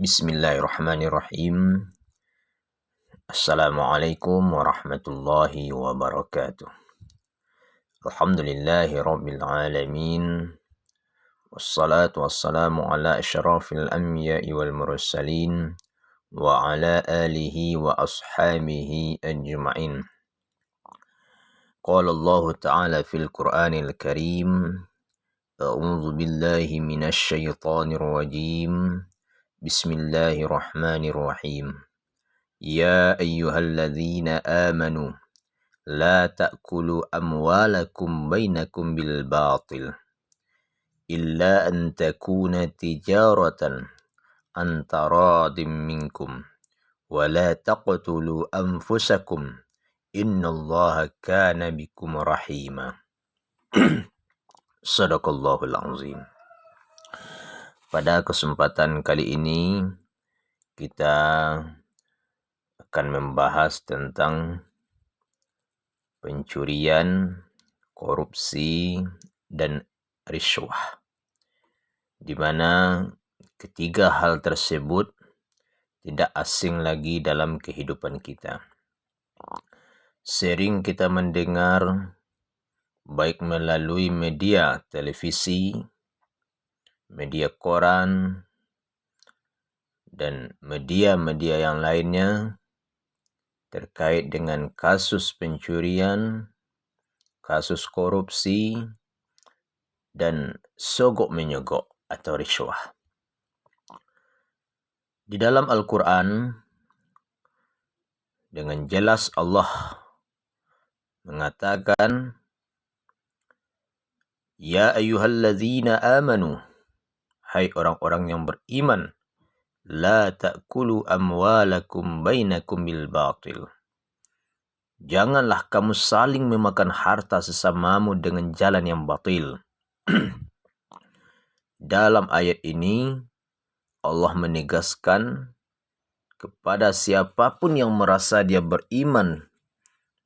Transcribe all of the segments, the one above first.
Bismillahirrahmanirrahim. Assalamualaikum warahmatullahi wabarakatuh. Alhamdulillahi rabbil alamin. Wassalatu wassalamu ala asyrafil anbiya'i wal mursalin wa ala alihi wa ashabihi ajma'in. Qala Allah Ta'ala fil Qur'anil Karim. A'udzu billahi minasy syaithanir rajim. Bismillahirrahmanirrahim. Ya ayyuhalladzina amanu la ta'kulu amwalakum bainakum bil batil illa an takuna tijaratan an taradim minkum wa la taqtulu anfusakum innallaha kana bikum rahima. Sadaqallahul azim. Pada kesempatan kali ini kita akan membahas tentang pencurian, korupsi, dan riswah, di mana ketiga hal tersebut tidak asing lagi dalam kehidupan kita. Sering kita mendengar baik melalui media televisi, media koran, dan media-media yang lainnya terkait dengan kasus pencurian, kasus korupsi, dan sogok-menyogok atau riswah. Di dalam Al-Quran, dengan jelas Allah mengatakan, Ya ayyuhalladzina amanu, hai orang-orang yang beriman, la ta'kulu amwalakum bainakum bil batil. Janganlah kamu saling memakan harta sesamamu dengan jalan yang batil. Dalam ayat ini Allah menegaskan kepada siapapun yang merasa dia beriman,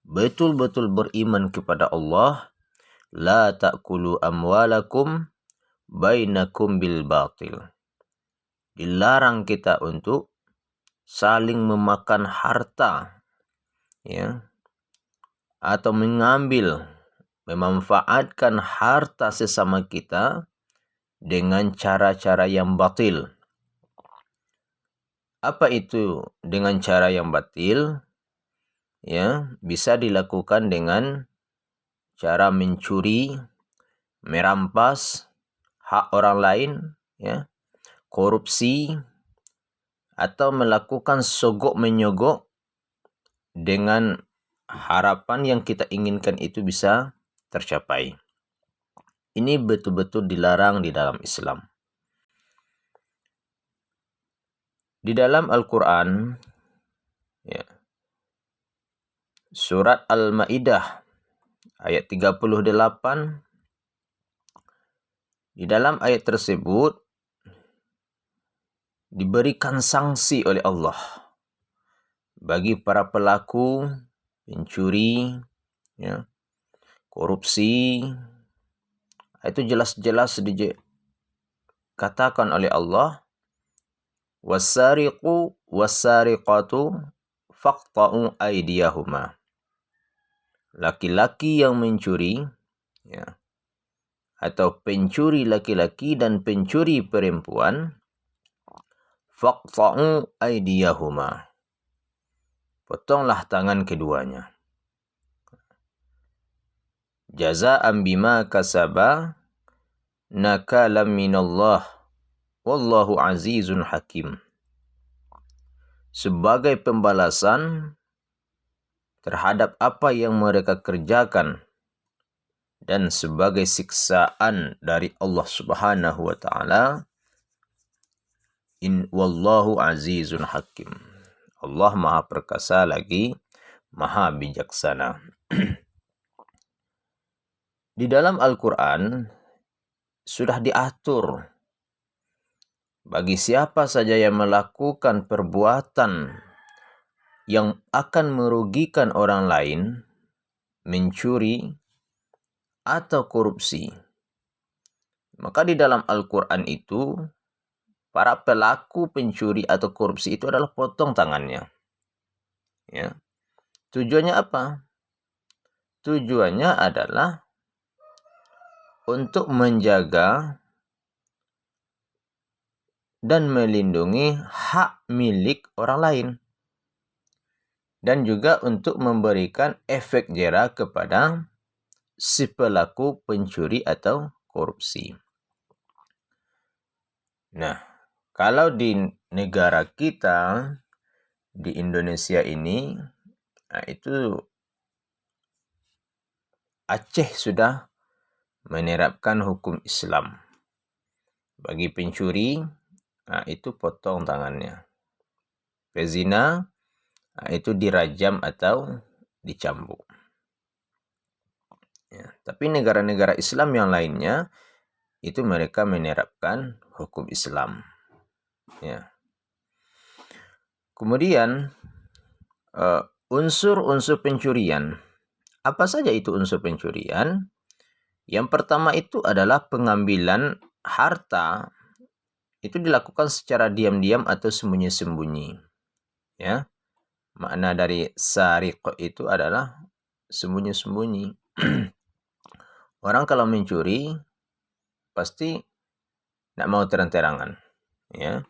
betul-betul beriman kepada Allah, la ta'kulu amwalakum bainakum bil batil. Dilarang kita untuk saling memakan harta, ya, atau mengambil, memanfaatkan harta sesama kita dengan cara-cara yang batil. Apa itu dengan cara yang batil? Ya, bisa dilakukan dengan cara mencuri, merampas hak orang lain, ya, korupsi, atau melakukan sogok-menyogok dengan harapan yang kita inginkan itu bisa tercapai. Ini betul-betul dilarang di dalam Islam. Di dalam Al-Quran, ya, surat Al-Ma'idah ayat 38, di dalam ayat tersebut diberikan sanksi oleh Allah bagi para pelaku pencuri, ya, korupsi. Itu jelas-jelas dikatakan oleh Allah, wasariqu wasariqatu faqta'u aydiyahuma. Laki-laki yang mencuri, ya, atau pencuri laki-laki dan pencuri perempuan, faqta'u aydiyahuma, potonglah tangan keduanya. Jaza'an bima kasaba nakalam minallah wallahu azizun hakim. Sebagai pembalasan terhadap apa yang mereka kerjakan dan sebagai siksaan dari Allah Subhanahu wa taala, wallahu azizun hakim. Allah Maha Perkasa lagi Maha Bijaksana. Di dalam Al-Quran sudah diatur bagi siapa saja yang melakukan perbuatan yang akan merugikan orang lain, mencuri atau korupsi, maka di dalam Al-Quran itu para pelaku pencuri atau korupsi itu adalah potong tangannya. Ya. Tujuannya apa? Tujuannya adalah untuk menjaga dan melindungi hak milik orang lain. Dan juga untuk memberikan efek jera kepada si pelaku pencuri atau korupsi. Nah, kalau di negara kita, di Indonesia ini, itu Aceh sudah menerapkan hukum Islam. Bagi pencuri, itu potong tangannya. Pezina, itu dirajam atau dicambuk. Ya, tapi negara-negara Islam yang lainnya, itu mereka menerapkan hukum Islam. Ya. Kemudian, unsur-unsur pencurian. Apa saja itu unsur pencurian? Yang pertama itu adalah pengambilan harta itu dilakukan secara diam-diam atau sembunyi-sembunyi. Ya. Makna dari sariq itu adalah sembunyi-sembunyi. Orang kalau mencuri pasti tidak mau terang-terangan, ya.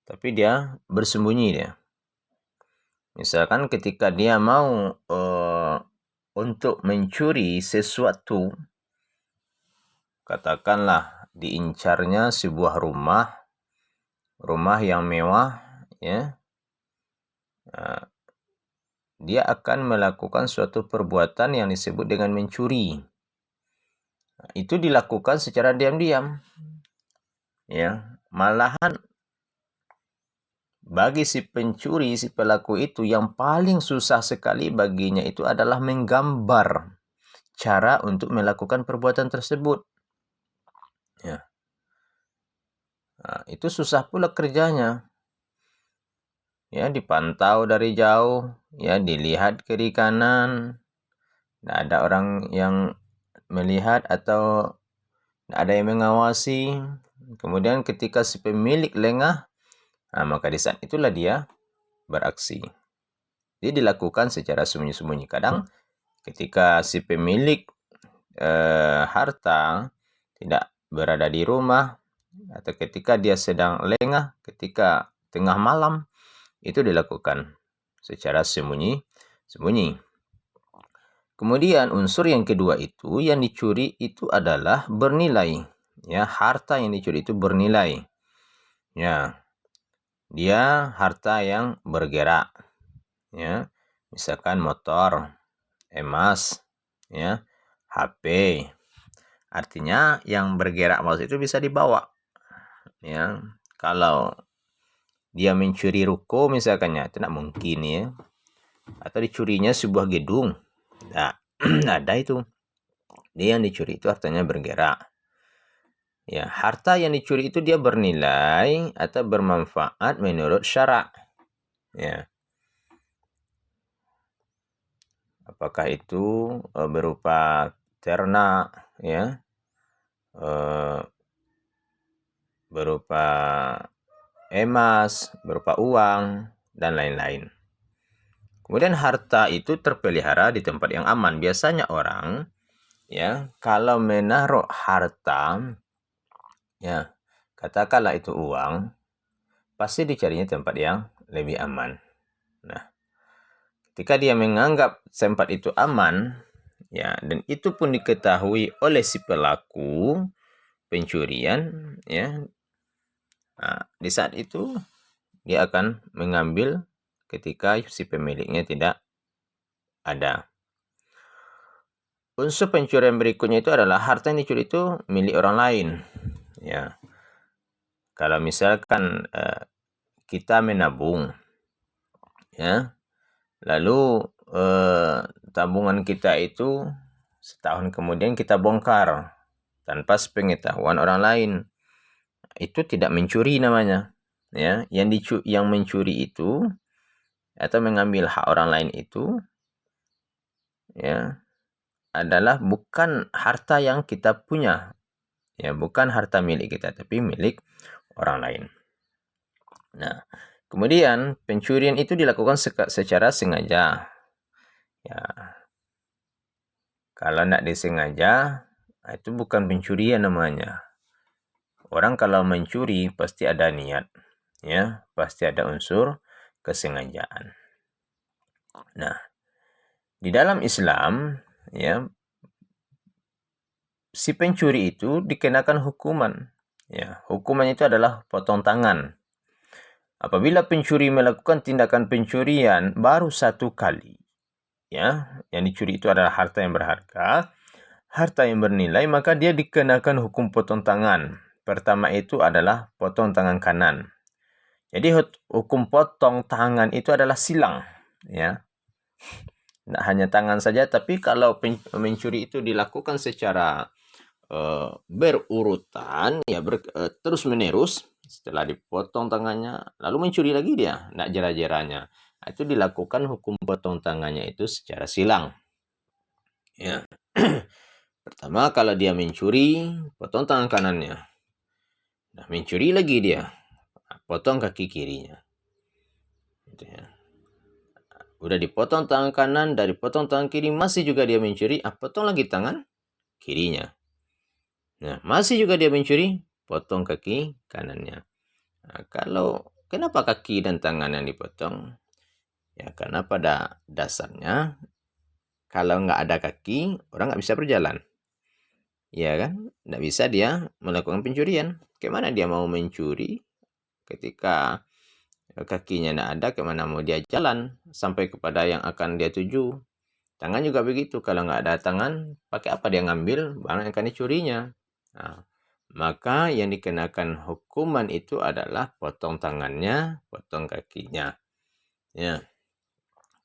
Tapi dia bersembunyi dia. Misalkan ketika dia mau untuk mencuri sesuatu, katakanlah diincarnya sebuah rumah yang mewah, ya. Dia akan melakukan suatu perbuatan yang disebut dengan mencuri. Itu dilakukan secara diam-diam. Ya, malahan bagi si pencuri, si pelaku itu yang paling susah sekali baginya itu adalah menggambar cara untuk melakukan perbuatan tersebut. Ya. Nah, itu susah pula kerjanya. Ya, dipantau dari jauh, ya, dilihat kiri kanan. Tidak ada orang yang melihat atau tidak ada yang mengawasi. Kemudian ketika si pemilik lengah, maka di saat itulah dia beraksi. Dia dilakukan secara sembunyi-sembunyi. Kadang ketika si pemilik harta tidak berada di rumah, atau ketika dia sedang lengah, ketika tengah malam, itu dilakukan secara sembunyi-sembunyi. Kemudian unsur yang kedua itu, yang dicuri itu adalah bernilai. Ya, harta yang dicuri itu bernilai. Ya, dia harta yang bergerak. Ya, misalkan motor, emas, ya, HP. Artinya yang bergerak emas itu bisa dibawa. Ya, kalau dia mencuri ruko misalkannya, itu tidak mungkin, ya. Atau dicurinya sebuah gedung. Nah, ada itu. Dia yang dicuri itu hartanya bergerak. Ya, harta yang dicuri itu dia bernilai atau bermanfaat menurut syarak. Ya. Apakah itu berupa ternak, ya, berupa emas, berupa uang, dan lain-lain. Kemudian harta itu terpelihara di tempat yang aman. Biasanya orang, ya, kalau menaruh harta, ya, katakanlah itu uang, pasti dicarinya tempat yang lebih aman. Nah, ketika dia menganggap tempat itu aman, ya, dan itu pun diketahui oleh si pelaku pencurian, ya, di saat itu dia akan mengambil ketika si pemiliknya tidak ada. Unsur pencurian berikutnya itu adalah harta yang dicuri itu milik orang lain. Ya, kalau misalkan kita menabung, ya, lalu tabungan kita itu setahun kemudian kita bongkar tanpa sepengetahuan orang lain, itu tidak mencuri namanya. Ya, yang mencuri itu atau mengambil hak orang lain itu, ya, adalah bukan harta yang kita punya, Ya, bukan harta milik kita, tapi milik orang lain. Nah, kemudian pencurian itu dilakukan secara sengaja. Ya, kalau tidak disengaja, itu bukan pencurian namanya. Orang kalau mencuri pasti ada niat, ya, pasti ada unsur kesengajaan. Nah, di dalam Islam, ya, si pencuri itu dikenakan hukuman. Ya, hukuman itu adalah potong tangan. Apabila pencuri melakukan tindakan pencurian baru satu kali, ya, yang dicuri itu adalah harta yang berharga, harta yang bernilai, maka dia dikenakan hukum potong tangan. Pertama itu adalah potong tangan kanan. Jadi hukum potong tangan itu adalah silang, ya. Tidak hanya tangan saja, tapi kalau mencuri itu dilakukan secara berurutan, ya terus menerus, setelah dipotong tangannya, lalu mencuri lagi dia, tidak jera-jeranya. Itu dilakukan hukum potong tangannya itu secara silang. Ya. Pertama, kalau dia mencuri, potong tangan kanannya. Nah, mencuri lagi dia, potong kaki kirinya. Gitu ya. Udah dipotong tangan kanan, dari potong tangan kiri, masih juga dia mencuri, potong lagi tangan kirinya. Nah, masih juga dia mencuri, potong kaki kanannya. Nah, kenapa kaki dan tangan yang dipotong? Ya, karena pada dasarnya, kalau nggak ada kaki, orang nggak bisa berjalan. Ya kan? Nggak bisa dia melakukan pencurian. Kemana dia mau mencuri ketika kakinya nggak ada, kemana mau dia jalan sampai kepada yang akan dia tuju. Tangan juga begitu, kalau nggak ada tangan, pakai apa dia ngambil barang yang akan dicurinya. Nah, maka yang dikenakan hukuman itu adalah potong tangannya, potong kakinya. Ya.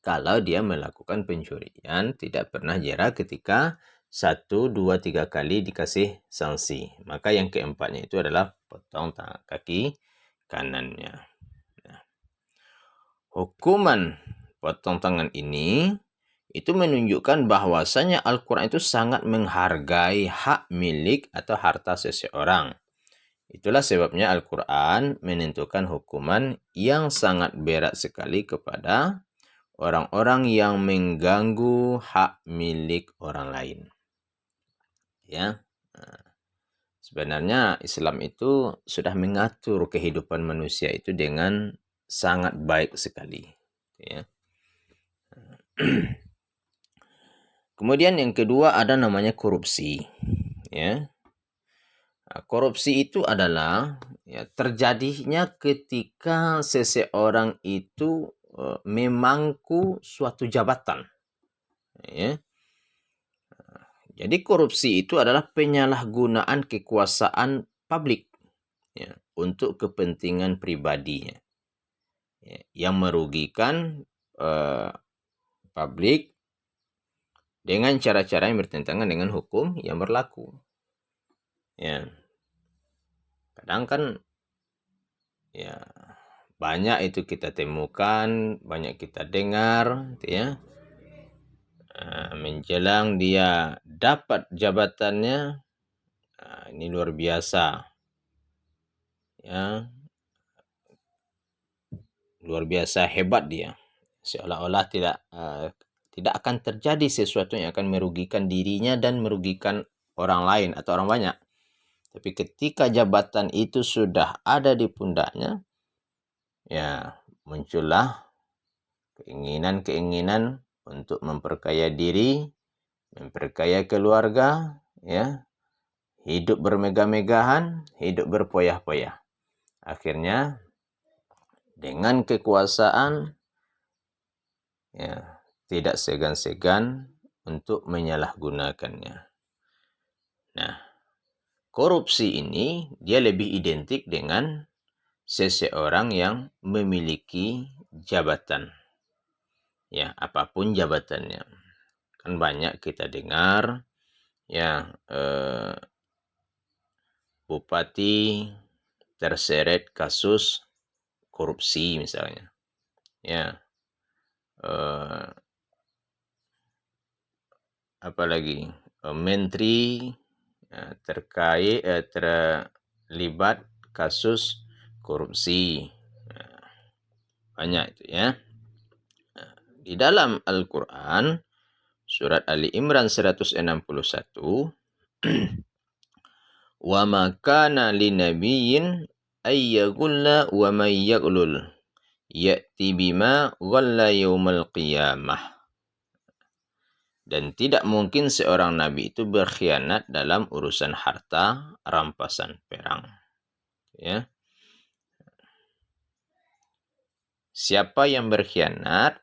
Kalau dia melakukan pencurian, tidak pernah jera ketika 1, 2, 3 kali dikasih sanksi. Maka yang keempatnya itu adalah potong kaki kanannya. Nah, hukuman potong tangan ini itu menunjukkan bahwasanya Al-Quran itu sangat menghargai hak milik atau harta seseorang. Itulah sebabnya Al-Quran menentukan hukuman yang sangat berat sekali kepada orang-orang yang mengganggu hak milik orang lain. Ya. Sebenarnya Islam itu sudah mengatur kehidupan manusia itu dengan sangat baik sekali. Ya. Kemudian yang kedua ada namanya korupsi. Ya. Korupsi itu adalah terjadinya ketika seseorang itu memangku suatu jabatan. Ya. Jadi korupsi itu adalah penyalahgunaan kekuasaan publik ya, untuk kepentingan pribadinya, ya, yang merugikan publik dengan cara-cara yang bertentangan dengan hukum yang berlaku. Ya. Kadang kan ya banyak itu kita temukan, banyak kita dengar, ya. Menjelang dia dapat jabatannya, ini luar biasa, ya, luar biasa hebat dia, seolah-olah tidak akan terjadi sesuatu yang akan merugikan dirinya dan merugikan orang lain atau orang banyak. Tapi ketika jabatan itu sudah ada di pundaknya, ya muncullah keinginan-keinginan untuk memperkaya diri, memperkaya keluarga, ya, hidup bermegah-megahan, hidup berpoyah-poyah. Akhirnya dengan kekuasaan, ya, tidak segan-segan untuk menyalahgunakannya. Nah, korupsi ini dia lebih identik dengan seseorang yang memiliki jabatan. Ya, apapun jabatannya. Kan banyak kita dengar ya bupati terseret kasus korupsi misalnya. Ya. Apalagi menteri terlibat kasus korupsi. Banyak itu ya. Di dalam Al-Quran, surat Ali Imran 161, wa ma kana linabiyyin ayyagulla wa may yaglul ya'ti bima ghalla yaumal qiyamah. Dan tidak mungkin seorang nabi itu berkhianat dalam urusan harta rampasan perang. Ya. Siapa yang berkhianat,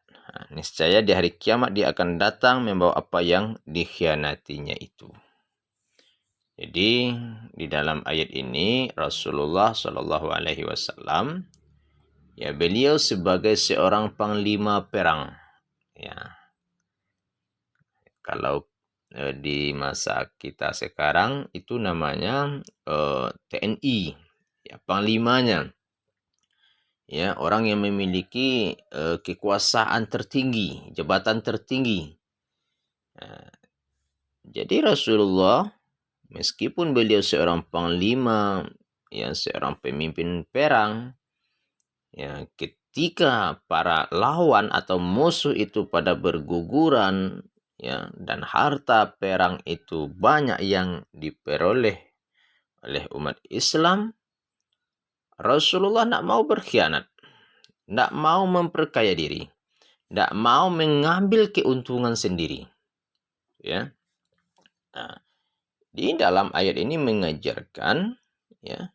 niscaya di hari kiamat dia akan datang membawa apa yang dikhianatinya itu. Jadi di dalam ayat ini Rasulullah Shallallahu Alaihi Wasallam, ya beliau sebagai seorang panglima perang. Ya, kalau di masa kita sekarang itu namanya TNI, ya panglimanya. Ya, orang yang memiliki kekuasaan tertinggi, jabatan tertinggi. Jadi Rasulullah, meskipun beliau seorang panglima, ya seorang pemimpin perang, ya ketika para lawan atau musuh itu pada berguguran, ya dan harta perang itu banyak yang diperoleh oleh umat Islam, Rasulullah tidak mau berkhianat, tidak mau memperkaya diri, tidak mau mengambil keuntungan sendiri. Ya, nah, di dalam ayat ini mengajarkan ya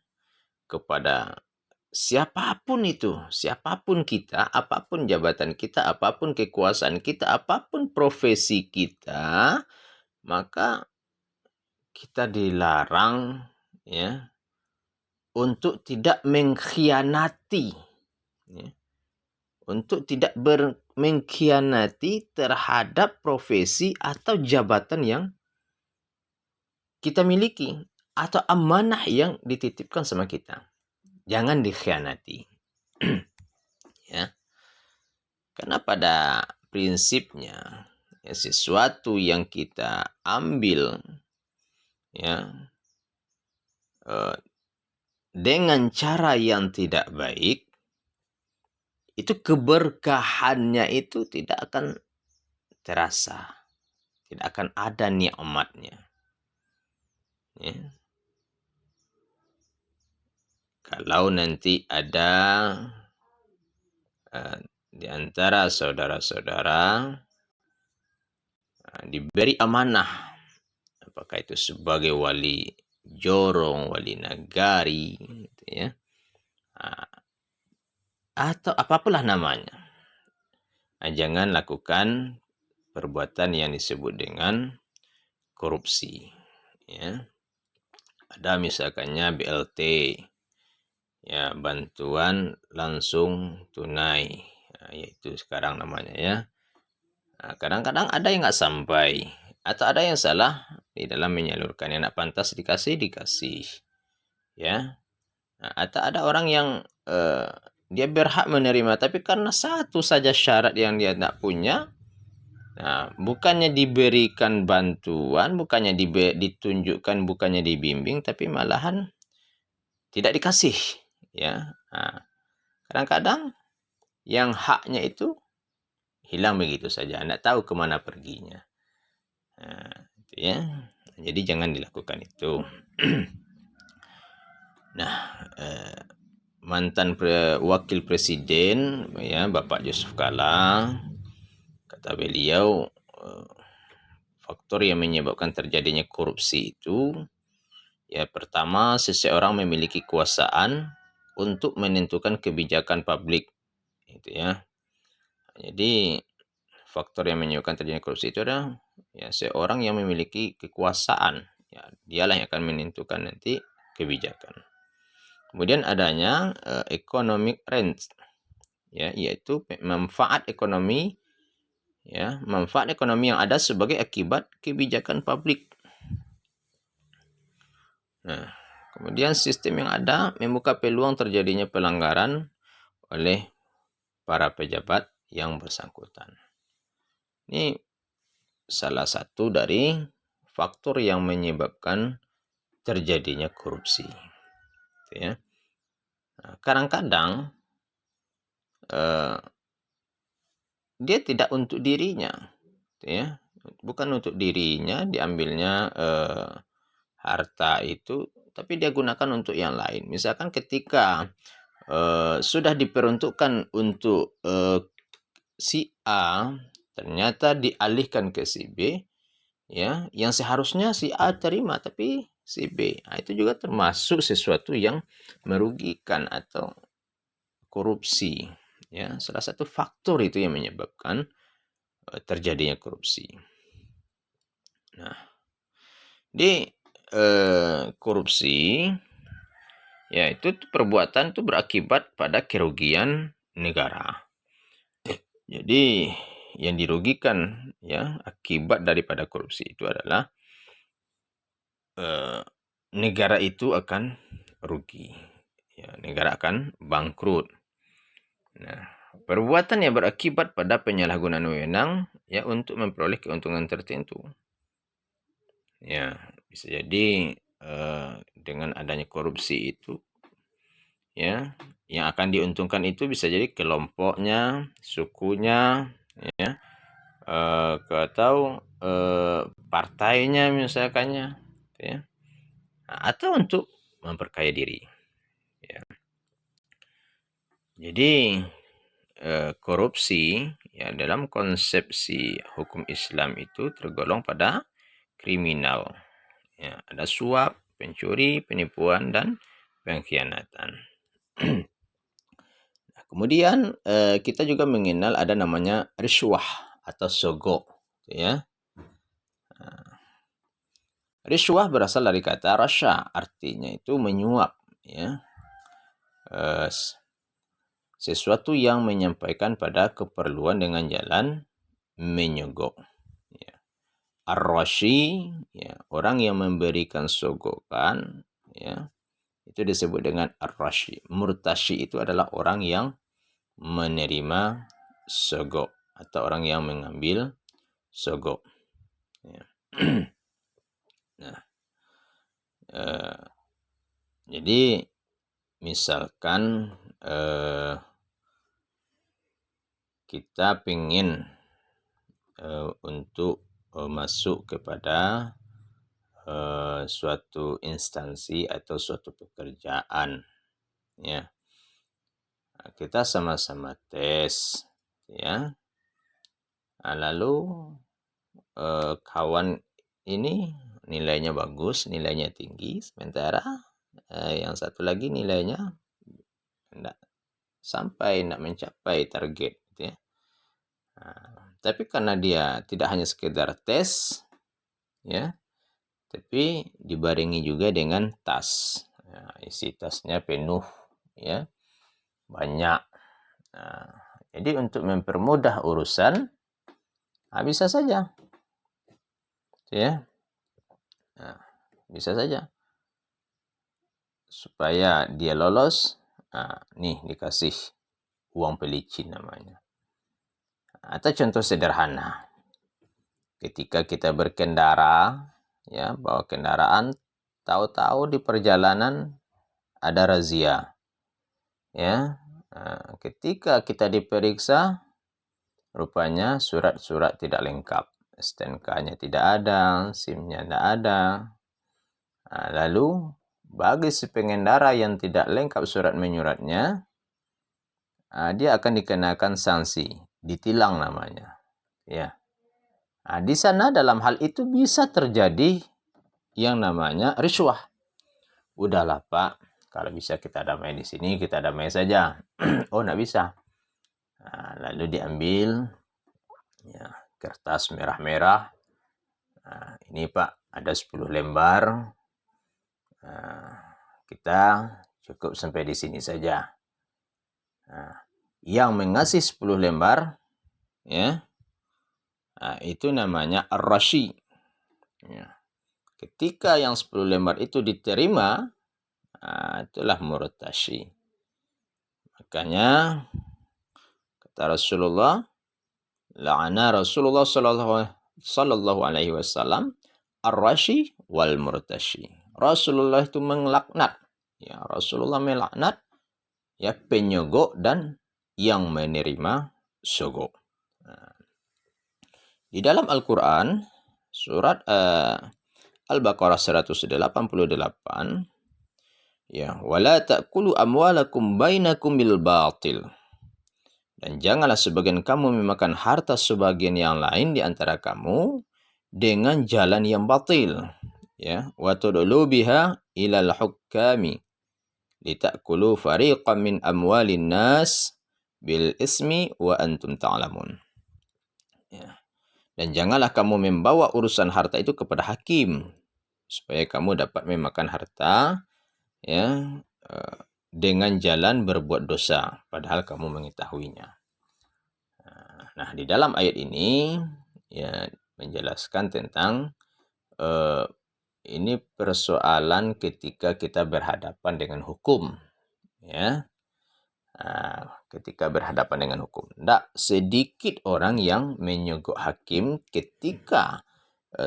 kepada siapapun itu, siapapun kita, apapun jabatan kita, apapun kekuasaan kita, apapun profesi kita, maka kita dilarang ya untuk tidak mengkhianati, ya, untuk tidak mengkhianati terhadap profesi atau jabatan yang kita miliki atau amanah yang dititipkan sama kita. Jangan dikhianati. Ya. Karena pada prinsipnya ya, sesuatu yang kita ambil ya dengan cara yang tidak baik, itu keberkahannya itu tidak akan terasa, tidak akan ada nikmatnya. Ya. Kalau nanti ada di antara saudara-saudara diberi amanah, apakah itu sebagai wali jorong, wali nagari, gitu ya, atau apapunlah namanya, jangan lakukan perbuatan yang disebut dengan korupsi. Ya. Ada misalkannya BLT, ya bantuan langsung tunai, yaitu sekarang namanya ya. Kadang-kadang ada yang nggak sampai, atau ada yang salah di dalam menyalurkan, yang nak pantas dikasih, ya. Atau ada orang yang dia berhak menerima, tapi karena satu saja syarat yang dia tidak punya, bukannya diberikan bantuan, bukannya ditunjukkan, bukannya dibimbing, tapi malahan tidak dikasih. Ya, kadang-kadang yang haknya itu hilang begitu saja, tidak tahu kemana perginya. Itu ya. Jadi jangan dilakukan itu. Nah, mantan wakil presiden ya Bapak Yusuf Kala, kata beliau, faktor yang menyebabkan terjadinya korupsi itu ya pertama, seseorang memiliki kekuasaan untuk menentukan kebijakan publik, gitu ya. Jadi faktor yang menyebabkan terjadinya korupsi itu adalah ya seorang yang memiliki kekuasaan, ya dialah yang akan menentukan nanti kebijakan. Kemudian adanya economic rent, ya yaitu manfaat ekonomi, ya manfaat ekonomi yang ada sebagai akibat kebijakan publik. Nah, kemudian sistem yang ada membuka peluang terjadinya pelanggaran oleh para pejabat yang bersangkutan. Ini salah satu dari faktor yang menyebabkan terjadinya korupsi. Ya. Kadang-kadang dia tidak untuk dirinya, ya, bukan untuk dirinya diambilnya harta itu, tapi dia gunakan untuk yang lain. Misalkan ketika sudah diperuntukkan untuk si A, ternyata dialihkan ke si B, ya, yang seharusnya si A terima tapi si B. Nah, itu juga termasuk sesuatu yang merugikan atau korupsi. Ya, salah satu faktor itu yang menyebabkan terjadinya korupsi. Nah, di korupsi, ya itu perbuatan itu berakibat pada kerugian negara. Jadi yang dirugikan ya akibat daripada korupsi itu adalah negara itu akan rugi. Ya, negara akan bangkrut. Nah, perbuatan yang berakibat pada penyalahgunaan wewenang ya untuk memperoleh keuntungan tertentu. Ya, bisa jadi dengan adanya korupsi itu ya yang akan diuntungkan itu bisa jadi kelompoknya, sukunya, ya, atau partainya misalkannya, ya, atau untuk memperkaya diri. Ya. Jadi korupsi ya dalam konsepsi hukum Islam itu tergolong pada kriminal. Ya, ada suap, pencuri, penipuan dan pengkhianatan. Kemudian kita juga mengenal ada namanya riswah atau sogok, ya. Riswah berasal dari kata rasya, artinya itu menyuap, ya. Sesuatu yang menyampaikan pada keperluan dengan jalan menyogok. Ya. Ar-rashi, ya, orang yang memberikan sogokan, ya, itu disebut dengan ar-rashi. Murtashi itu adalah orang yang menerima sogok atau orang yang mengambil sogok. Ya. Nah, jadi misalkan kita ingin untuk masuk kepada suatu instansi atau suatu pekerjaan, ya, kita sama-sama tes, ya. Nah, lalu kawan ini nilainya bagus, nilainya tinggi, sementara yang satu lagi nilainya tidak mencapai target, gitu ya. Nah, tapi karena dia tidak hanya sekedar tes, ya, tapi dibarengi juga dengan tas. Nah, isi tasnya penuh, ya, banyak. Nah, jadi untuk mempermudah urusan, bisa saja, ya, nah, bisa saja supaya dia lolos. Nah, nih dikasih uang pelicin namanya. Atau contoh sederhana, ketika kita berkendara, ya, bawa kendaraan, tahu-tahu di perjalanan ada razia, ya. Nah, ketika kita diperiksa, rupanya surat-surat tidak lengkap, STNK-nya tidak ada, SIM-nya tidak ada. Nah, lalu bagi si pengendara yang tidak lengkap surat menyuratnya, dia akan dikenakan sanksi, ditilang namanya, ya. Nah, di sana dalam hal itu bisa terjadi yang namanya riswah. Udahlah Pak, kalau bisa kita damai di sini, kita damai saja. Oh, enggak bisa. Nah, lalu diambil, ya, kertas merah-merah. Nah, ini Pak, ada 10 lembar. Nah, kita cukup sampai di sini saja. Nah, yang mengasih 10 lembar, ya, nah, itu namanya ar-rashi. Ya. Ketika yang 10 lembar itu diterima, itulah murtashi. Makanya kata Rasulullah, la'ana Rasulullah sallallahu alaihi wasallam ar-rashi wal murtashi. Rasulullah itu melaknat. Ya, Rasulullah melaknat ya penyogok dan yang menerima sogok. Nah, di dalam Al-Quran surat Al-Baqarah 188 ya, wala ta'kulu amwalakum bainakum bil batil. Dan janganlah sebagian kamu memakan harta sebagian yang lain di antara kamu dengan jalan yang batil. Ya, wa tudlu biha ilal hukami litakulu fariqan min amwalin nas bil ismi wa antum ta'lamun. Ya. Dan janganlah kamu membawa urusan harta itu kepada hakim supaya kamu dapat memakan harta ya dengan jalan berbuat dosa padahal kamu mengetahuinya. Nah, di dalam ayat ini ya menjelaskan tentang ini persoalan ketika kita berhadapan dengan hukum ya. Ketika berhadapan dengan hukum, tidak sedikit orang yang menyogok hakim ketika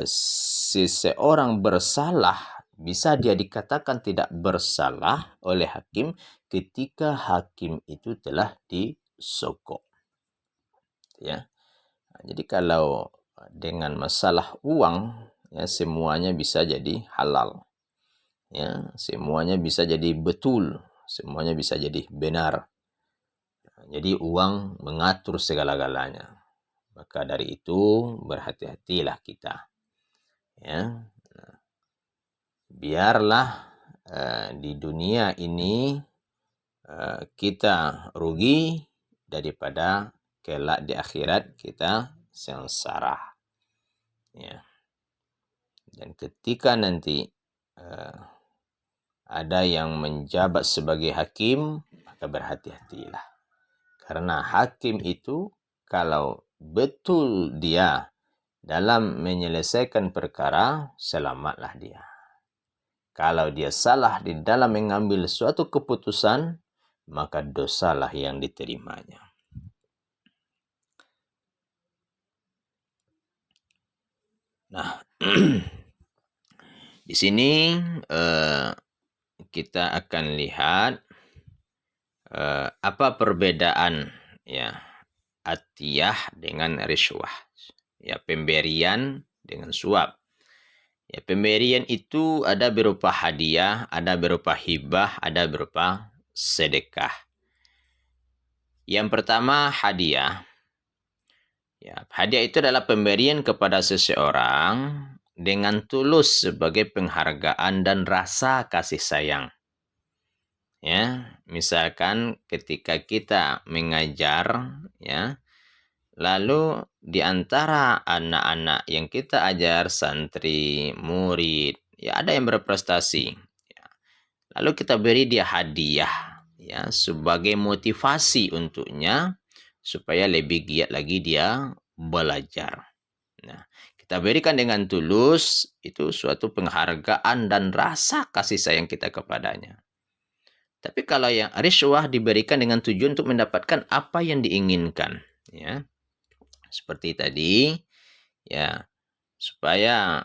seseorang bersalah, bisa dia dikatakan tidak bersalah oleh hakim ketika hakim itu telah disogok. Ya, jadi kalau dengan masalah uang, ya semuanya bisa jadi halal. Ya, semuanya bisa jadi betul, semuanya bisa jadi benar. Jadi uang mengatur segala-galanya. Maka dari itu berhati-hatilah kita. Ya, biarlah di dunia ini kita rugi daripada kelak di akhirat kita sengsara. Ya. Dan ketika nanti ada yang menjabat sebagai hakim, maka berhati-hatilah. Karena hakim itu kalau betul dia dalam menyelesaikan perkara, selamatlah dia. Kalau dia salah di dalam mengambil suatu keputusan, maka dosalah yang diterimanya. Nah, di sini kita akan lihat apa perbedaan ya atiyah dengan riswah. Ya, pemberian dengan suap. Ya, pemberian itu ada berupa hadiah, ada berupa hibah, ada berupa sedekah. Yang pertama hadiah. Ya, hadiah itu adalah pemberian kepada seseorang dengan tulus sebagai penghargaan dan rasa kasih sayang. Ya, misalkan ketika kita mengajar, ya, lalu di antara anak-anak yang kita ajar, santri, murid, ya ada yang berprestasi. Ya, lalu kita beri dia hadiah, ya, sebagai motivasi untuknya supaya lebih giat lagi dia belajar. Nah, kita berikan dengan tulus, itu suatu penghargaan dan rasa kasih sayang kita kepadanya. Tapi kalau yang riswah diberikan dengan tujuan untuk mendapatkan apa yang diinginkan, ya. Seperti tadi, ya, supaya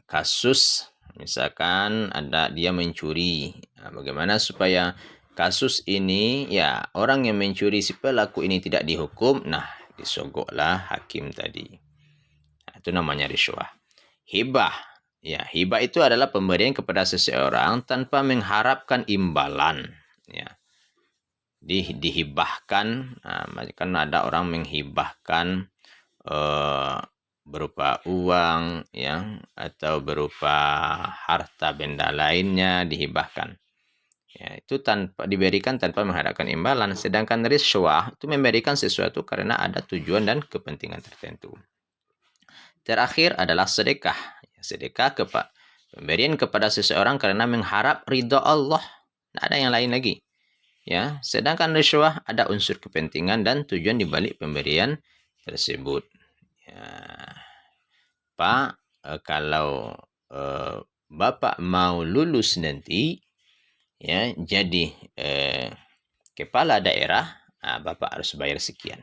kasus misalkan ada dia mencuri. Nah, bagaimana supaya kasus ini ya orang yang mencuri si pelaku ini tidak dihukum? Nah, disogoklah hakim tadi. Nah, itu namanya riswah. Hibah. Ya, hibah itu adalah pemberian kepada seseorang tanpa mengharapkan imbalan. Ya, dihibahkan. Nah, kan ada orang menghibahkan berupa uang, ya, atau berupa harta benda lainnya dihibahkan. Ya, itu diberikan tanpa mengharapkan imbalan. Sedangkan riswah itu memberikan sesuatu karena ada tujuan dan kepentingan tertentu. Terakhir adalah sedekah. Sedekah pemberian kepada seseorang karena mengharap ridha Allah. Tidak ada yang lain lagi. Ya, sedangkan riswah ada unsur kepentingan dan tujuan di balik pemberian tersebut. Ya, Pak, kalau Bapak mau lulus nanti, ya, jadi kepala daerah, Bapak harus bayar sekian.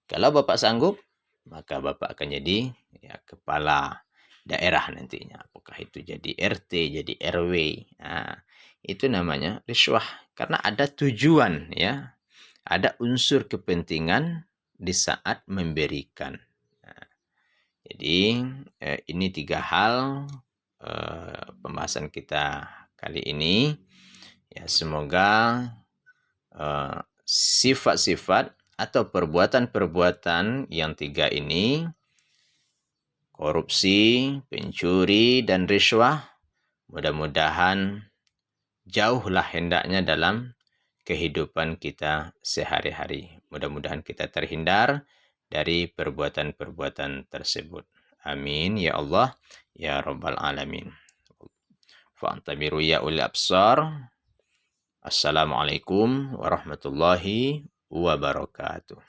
Kalau Bapak sanggup, maka Bapak akan jadi ya, kepala daerah nantinya. Apakah itu jadi RT, jadi RW. Nah, itu namanya riswah karena ada tujuan ya. Ada unsur kepentingan di saat memberikan. Nah, jadi ini 3 hal pembahasan kita kali ini. Ya, semoga sifat-sifat atau perbuatan-perbuatan yang 3 ini, korupsi, pencuri, dan riswah, mudah-mudahan jauhlah hendaknya dalam kehidupan kita sehari-hari. Mudah-mudahan kita terhindar dari perbuatan-perbuatan tersebut. Amin ya Allah ya rabbal alamin. Fa'tabiru ya ulil absar. Assalamualaikum warahmatullahi wabarakatuh.